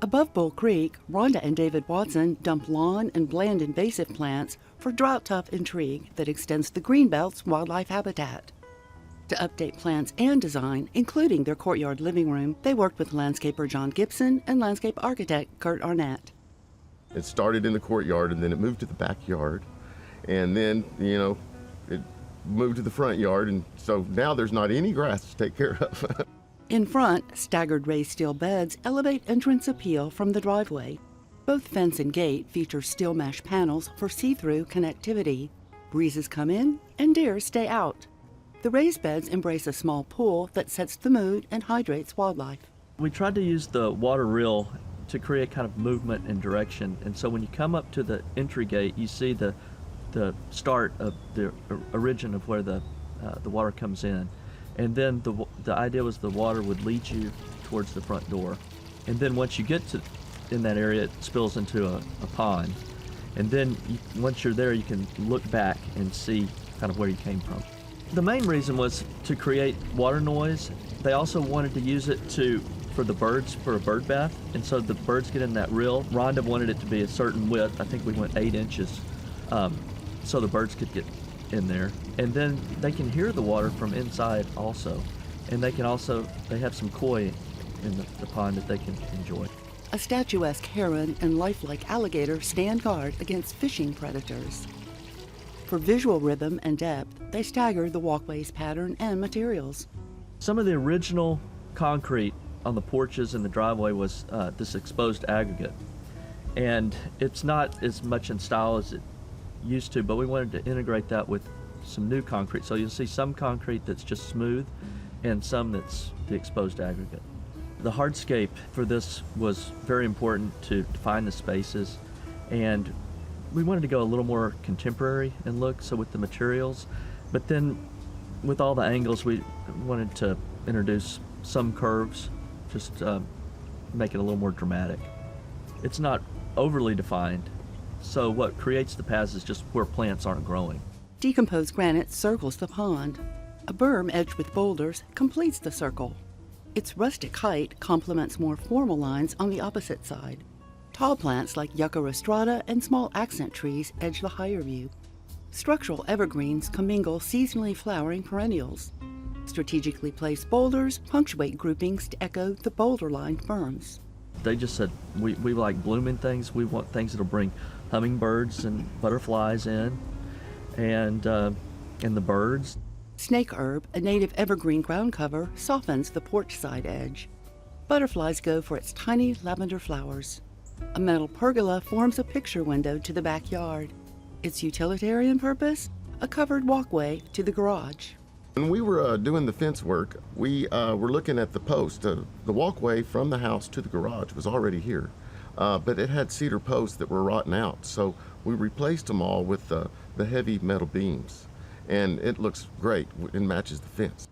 Above Bull Creek, Rhonda and David Watson dump lawn and bland invasive plants for drought-tough intrigue that extends the Greenbelt's wildlife habitat. To update plans and design, including their courtyard living room, they worked with landscaper John Gibson and landscape architect Curt Arnette. It started in the courtyard and then it moved to the backyard. And then, it moved to the front yard. And so now there's not any grass to take care of. In front, staggered raised steel beds elevate entrance appeal from the driveway. Both fence and gate feature steel mesh panels for see-through connectivity. Breezes come in and deer stay out. The raised beds embrace a small pool that sets the mood and hydrates wildlife. We tried to use the water rill to create kind of movement and direction. And so when you come up to the entry gate, you see the start of the origin of where the water comes in. And then the idea was the water would lead you towards the front door. And then once you get to in that area, it spills into a pond. And then once you're there, you can look back and see kind of where you came from. The main reason was to create water noise. They also wanted to use it for the birds, for a bird bath. And so the birds get in that rill. Rhonda wanted it to be a certain width. I think we went 8 inches, so the birds could get in there. And then they can hear the water from inside also. And they have some koi in the pond that they can enjoy. A statuesque heron and lifelike alligator stand guard against fishing predators. For visual rhythm and depth, they stagger the walkway's pattern and materials. Some of the original concrete on the porches and the driveway was this exposed aggregate. And it's not as much in style as it used to, but we wanted to integrate that with some new concrete. So you'll see some concrete that's just smooth and some that's the exposed aggregate. The hardscape for this was very important to define the spaces, and we wanted to go a little more contemporary in look, so with the materials, but then with all the angles, we wanted to introduce some curves, just make it a little more dramatic. It's not overly defined, so what creates the paths is just where plants aren't growing. Decomposed granite circles the pond. A berm edged with boulders completes the circle. Its rustic height complements more formal lines on the opposite side. Tall plants like Yucca rostrata and small accent trees edge the higher view. Structural evergreens commingle seasonally flowering perennials. Strategically placed boulders punctuate groupings to echo the boulder-lined berms. They just said, we like blooming things. We want things that'll bring hummingbirds and butterflies in, and the birds. Snake herb, a native evergreen ground cover, softens the porch side edge. Butterflies go for its tiny lavender flowers. A metal pergola forms a picture window to the backyard. Its utilitarian purpose? A covered walkway to the garage. When we were doing the fence work, we were looking at the post. The walkway from the house to the garage was already here, but it had cedar posts that were rotting out, so we replaced them all with the heavy metal beams. And it looks great. It matches the fence.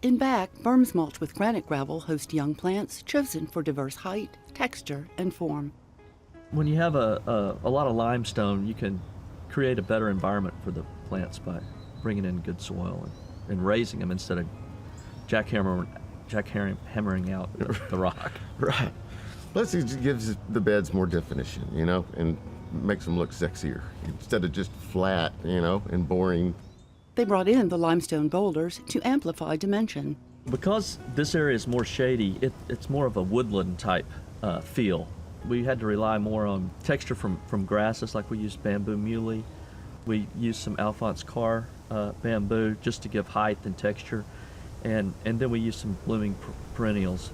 In back, berms mulched with granite gravel host young plants chosen for diverse height, texture, and form. When you have a lot of limestone, you can create a better environment for the plants by bringing in good soil and raising them instead of jackhammering out the rock. Right. Plus, it gives the beds more definition, and makes them look sexier instead of just flat, and boring. They brought in the limestone boulders to amplify dimension. Because this area is more shady, it's more of a woodland type feel. We had to rely more on texture from grasses, like we used bamboo muley. We used some Alphonse Carr bamboo just to give height and texture. And then we used some blooming perennials.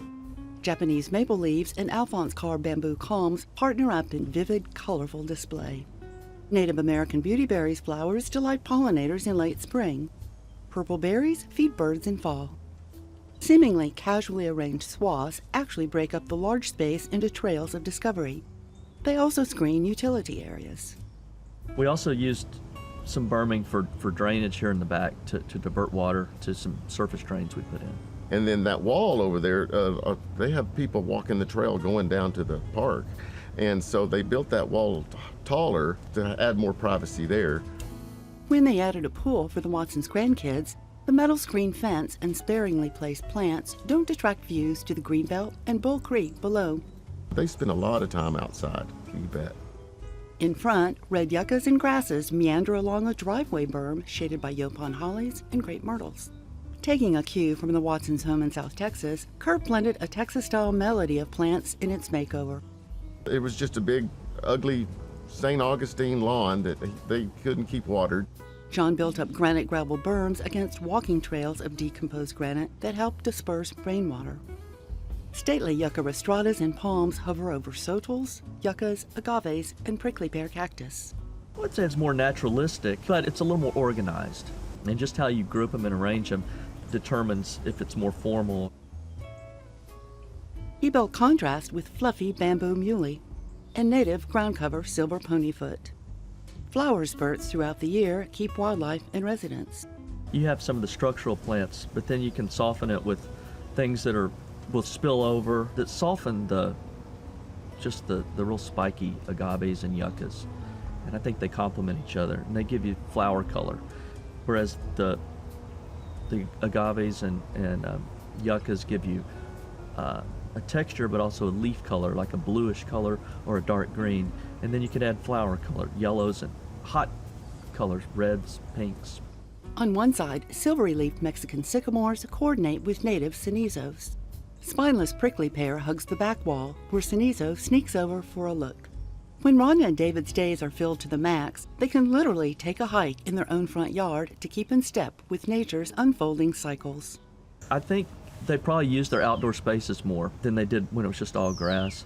Japanese maple leaves and Alphonse Carr bamboo calms partner up in vivid, colorful display. Native American beautyberries flowers delight pollinators in late spring. Purple berries feed birds in fall. Seemingly casually arranged swaths actually break up the large space into trails of discovery. They also screen utility areas. We also used some berming for drainage here in the back to divert water to some surface drains we put in. And then that wall over there, they have people walking the trail going down to the park. And so they built that wall taller to add more privacy there. When they added a pool for the Watsons' grandkids, the metal screen fence and sparingly placed plants don't detract views to the Greenbelt and Bull Creek below. They spend a lot of time outside, you bet. In front, red yuccas and grasses meander along a driveway berm shaded by yopon hollies and great myrtles. Taking a cue from the Watson's home in South Texas, Curt blended a Texas-style melody of plants in its makeover. It was just a big, ugly St. Augustine lawn that they couldn't keep watered. John built up granite gravel berms against walking trails of decomposed granite that help disperse rainwater. Stately yucca rostradas and palms hover over sotals, yuccas, agaves, and prickly pear cactus. I would say it's more naturalistic, but it's a little more organized. And just how you group them and arrange them determines if it's more formal. He built contrast with fluffy bamboo muley and native ground cover silver ponyfoot. Flower spurts throughout the year keep wildlife in residence. You have some of the structural plants, but then you can soften it with things that will spill over, that soften the real spiky agaves and yuccas. And I think they complement each other, and they give you flower color. Whereas the agaves and yuccas give you a texture, but also a leaf color, like a bluish color or a dark green. And then you can add flower color, yellows and hot colors, reds, pinks. On one side, silvery-leafed Mexican sycamores coordinate with native cenizos. Spineless prickly pear hugs the back wall, where cenizo sneaks over for a look. When Rhonda and David's days are filled to the max, they can literally take a hike in their own front yard to keep in step with nature's unfolding cycles. I think they probably use their outdoor spaces more than they did when it was just all grass.